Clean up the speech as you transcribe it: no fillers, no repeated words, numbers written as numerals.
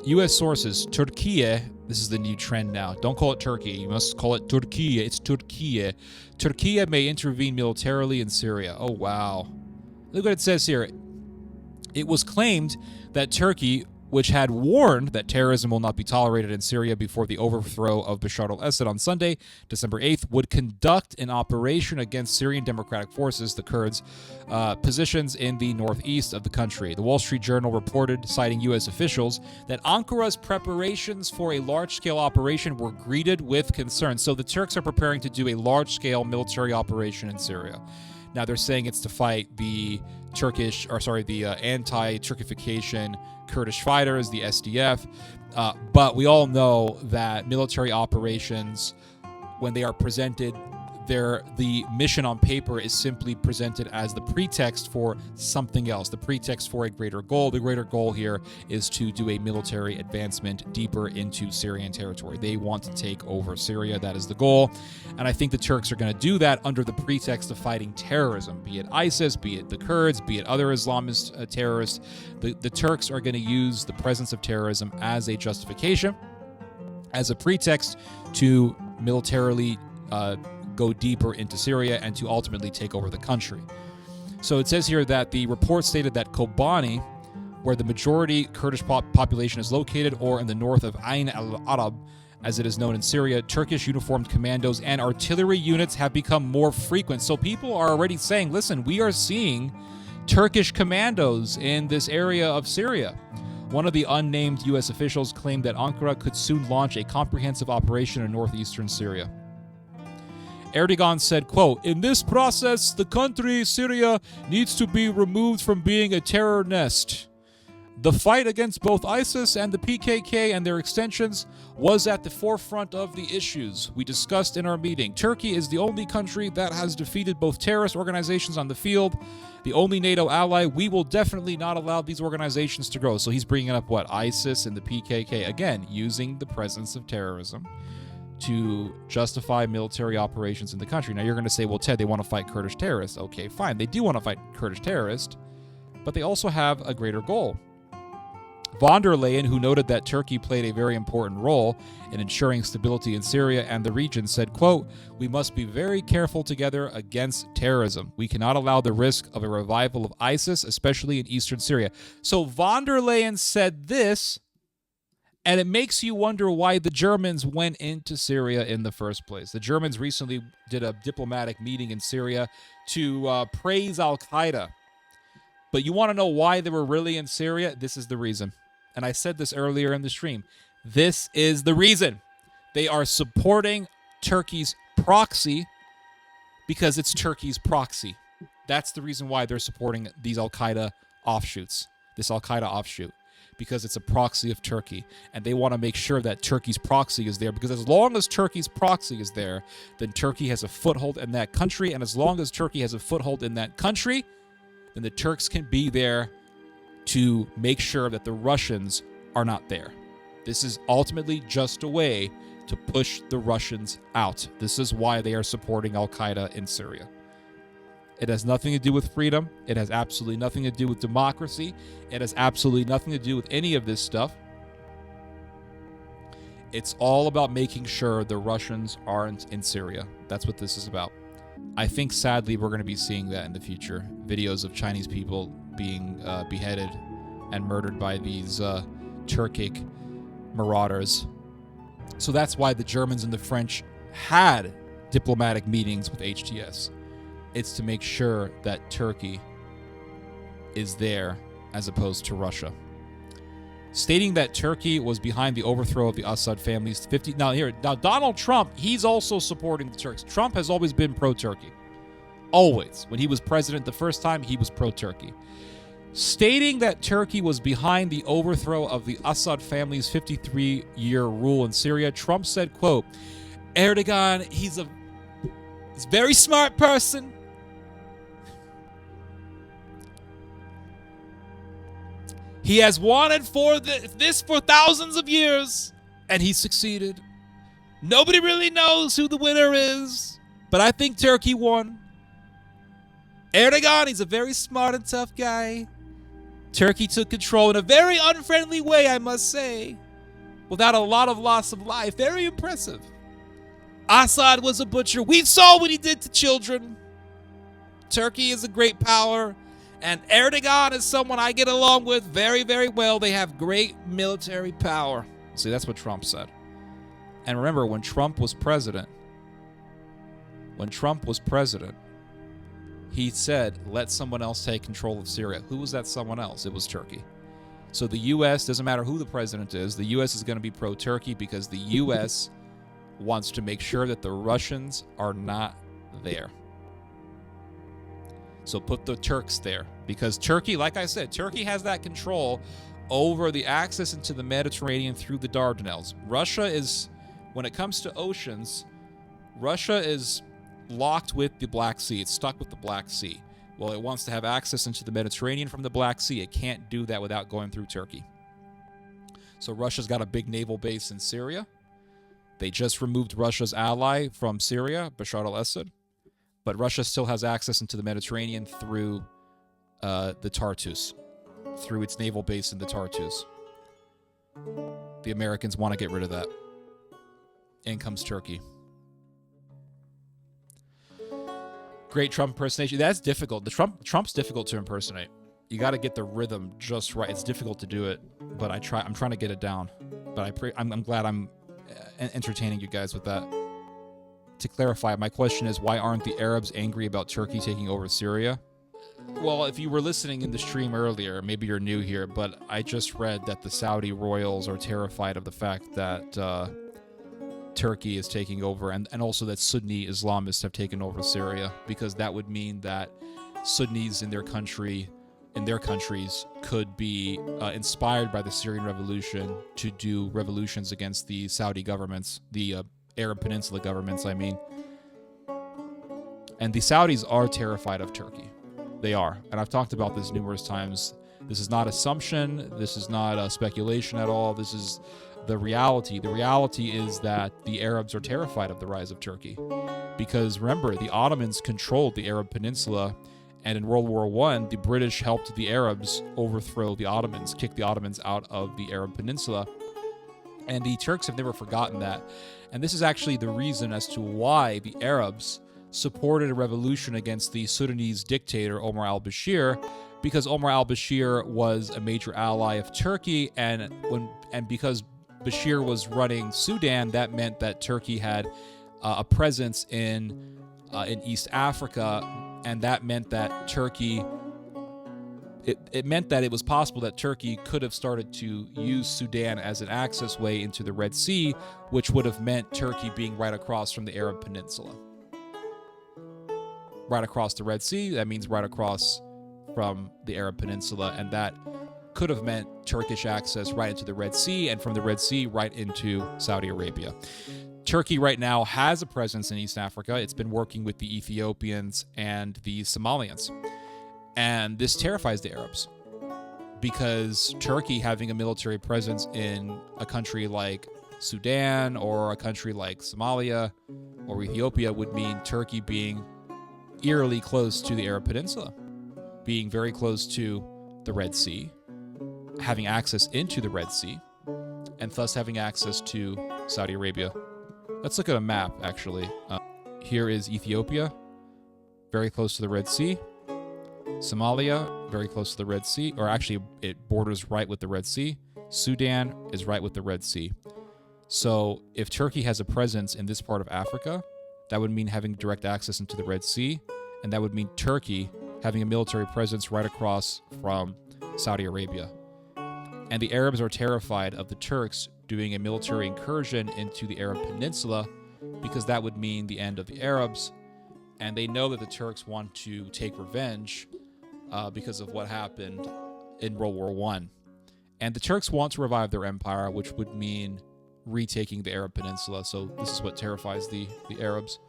U.S. sources, Turkey, this is the new trend now. Don't call it Turkey. You must call it Turkey. It's Turkey. Turkey may intervene militarily in Syria. Oh, wow. Look what it says here. It was claimed that Turkey, which had warned that terrorism will not be tolerated in Syria before the overthrow of Bashar al-Assad on Sunday, December 8th, would conduct an operation against Syrian Democratic Forces, the Kurds, positions in the northeast of the country. The Wall Street Journal reported, citing U.S. officials, that Ankara's preparations for a large-scale operation were greeted with concern. So the Turks are preparing to do a large-scale military operation in Syria. Now they're saying it's to fight the anti-Turkification Kurdish fighters, the SDF. But we all know that military operations, when they are presented, the mission on paper is simply presented as the pretext for something else, the pretext for a greater goal. The greater goal here is to do a military advancement deeper into Syrian territory. They want to take over Syria. That is the goal. And I think the Turks are going to do that under the pretext of fighting terrorism, be it ISIS, be it the Kurds, be it other Islamist terrorists. The Turks are going to use the presence of terrorism as a justification, as a pretext to militarily go deeper into Syria and to ultimately take over the country. So it says here that the report stated that Kobani, where the majority Kurdish population is located, or in the north of Ain al-Arab, as it is known in Syria, Turkish uniformed commandos and artillery units have become more frequent. So people are already saying, listen, we are seeing Turkish commandos in this area of Syria. One of the unnamed U.S. officials claimed that Ankara could soon launch a comprehensive operation in northeastern Syria. Erdogan said, quote, "In this process, the country, Syria, needs to be removed from being a terror nest. The fight against both ISIS and the PKK and their extensions was at the forefront of the issues we discussed in our meeting. Turkey is the only country that has defeated both terrorist organizations on the field, the only NATO ally. We will definitely not allow these organizations to grow." So he's bringing up what? ISIS and the PKK. Again, using the presence of terrorism to justify military operations in the country. Now you're going to say, well, Ted, they want to fight Kurdish terrorists. Okay, fine. They do want to fight Kurdish terrorists, but they also have a greater goal. Von der Leyen, who noted that Turkey played a very important role in ensuring stability in Syria and the region, said, quote, "We must be very careful together against terrorism. We cannot allow the risk of a revival of ISIS, especially in eastern Syria." So von der Leyen said this, and it makes you wonder why the Germans went into Syria in the first place. The Germans recently did a diplomatic meeting in Syria to praise al-Qaeda. But you want to know why they were really in Syria? This is the reason. And I said this earlier in the stream. This is the reason. They are supporting Turkey's proxy because it's Turkey's proxy. That's the reason why they're supporting these al-Qaeda offshoots, this al-Qaeda offshoot, because it's a proxy of Turkey. And they want to make sure that Turkey's proxy is there, because as long as Turkey's proxy is there, then Turkey has a foothold in that country. And as long as Turkey has a foothold in that country, then the Turks can be there to make sure that the Russians are not there. This is ultimately just a way to push the Russians out. This is why they are supporting al-Qaeda in Syria. It has nothing to do with freedom. It has absolutely nothing to do with democracy. It has absolutely nothing to do with any of this stuff. It's all about making sure the Russians aren't in Syria. That's what this is about. I think, sadly, we're going to be seeing that in the future. Videos of Chinese people being beheaded and murdered by these Turkic marauders. So that's why the Germans and the French had diplomatic meetings with HTS. It's to make sure that Turkey is there as opposed to Russia. Stating that Turkey was behind the overthrow of the Assad family's 50... Now Donald Trump, he's also supporting the Turks. Trump has always been pro-Turkey. Always. When he was president the first time, he was pro-Turkey. Stating that Turkey was behind the overthrow of the Assad family's 53-year rule in Syria, Trump said, quote, "Erdogan, he's a very smart person. He has wanted for this for thousands of years, and he succeeded. Nobody really knows who the winner is, but I think Turkey won. Erdogan, he's a very smart and tough guy. Turkey took control in a very unfriendly way, I must say, without a lot of loss of life. Very impressive. Assad was a butcher. We saw what he did to children. Turkey is a great power, and Erdogan is someone I get along with very, very well. They have great military power. See, that's what Trump said. And remember, when Trump was president, he said, let someone else take control of Syria. Who was that someone else? It was Turkey. So the U.S., doesn't matter who the president is, the U.S. is going to be pro-Turkey because the U.S. wants to make sure that the Russians are not there. So put the Turks there, because Turkey, like I said, Turkey has that control over the access into the Mediterranean through the Dardanelles. Russia is, when it comes to oceans, Russia is locked with the Black Sea. It's stuck with the Black Sea. Well, it wants to have access into the Mediterranean from the Black Sea. It can't do that without going through Turkey. So Russia's got a big naval base in Syria. They just removed Russia's ally from Syria, Bashar al-Assad. But Russia still has access into the Mediterranean through the Tartus, through its naval base in the Tartus. The Americans want to get rid of that. In comes Turkey. Great Trump impersonation. That's difficult. Trump's difficult to impersonate. You got to get the rhythm just right. It's difficult to do it, but I'm trying to get it down. But I'm glad I'm entertaining you guys with that. To clarify, my question is, why aren't the Arabs angry about Turkey taking over Syria? Well, if you were listening in the stream earlier, maybe you're new here, but I just read that the Saudi royals are terrified of the fact that Turkey is taking over, and also that Sunni Islamists have taken over Syria, because that would mean that Sunnis in their countries could be inspired by the Syrian revolution to do revolutions against the Saudi governments, the Arab Peninsula governments, I mean. And the Saudis are terrified of Turkey. They are. And I've talked about this numerous times. This is not assumption. This is not speculation at all. This is the reality. The reality is that the Arabs are terrified of the rise of Turkey. Because remember, the Ottomans controlled the Arab Peninsula, and in World War I, the British helped the Arabs overthrow the Ottomans, kick the Ottomans out of the Arab Peninsula. And the Turks have never forgotten that. And this is actually the reason as to why the Arabs supported a revolution against the Sudanese dictator Omar al-Bashir, because Omar al-Bashir was a major ally of Turkey, and because Bashir was running Sudan, that meant that Turkey had a presence in East Africa, and that meant that Turkey. It meant that it was possible that Turkey could have started to use Sudan as an access way into the Red Sea, which would have meant Turkey being right across from the Arab Peninsula. Right across the Red Sea, that means right across from the Arab Peninsula, and that could have meant Turkish access right into the Red Sea, and from the Red Sea right into Saudi Arabia. Turkey right now has a presence in East Africa. It's been working with the Ethiopians and the Somalians. And this terrifies the Arabs, because Turkey having a military presence in a country like Sudan or a country like Somalia or Ethiopia would mean Turkey being eerily close to the Arab Peninsula, being very close to the Red Sea, having access into the Red Sea, and thus having access to Saudi Arabia. Let's look at a map, actually. Here is Ethiopia, very close to the Red Sea. Somalia, very close to the Red Sea, or actually it borders right with the Red Sea. Sudan is right with the Red Sea. So if Turkey has a presence in this part of Africa, that would mean having direct access into the Red Sea, and that would mean Turkey having a military presence right across from Saudi Arabia. And the Arabs are terrified of the Turks doing a military incursion into the Arab Peninsula, because that would mean the end of the Arabs, and they know that the Turks want to take revenge because of what happened in World War I. And the Turks want to revive their empire, which would mean retaking the Arab Peninsula. So this is what terrifies the Arabs.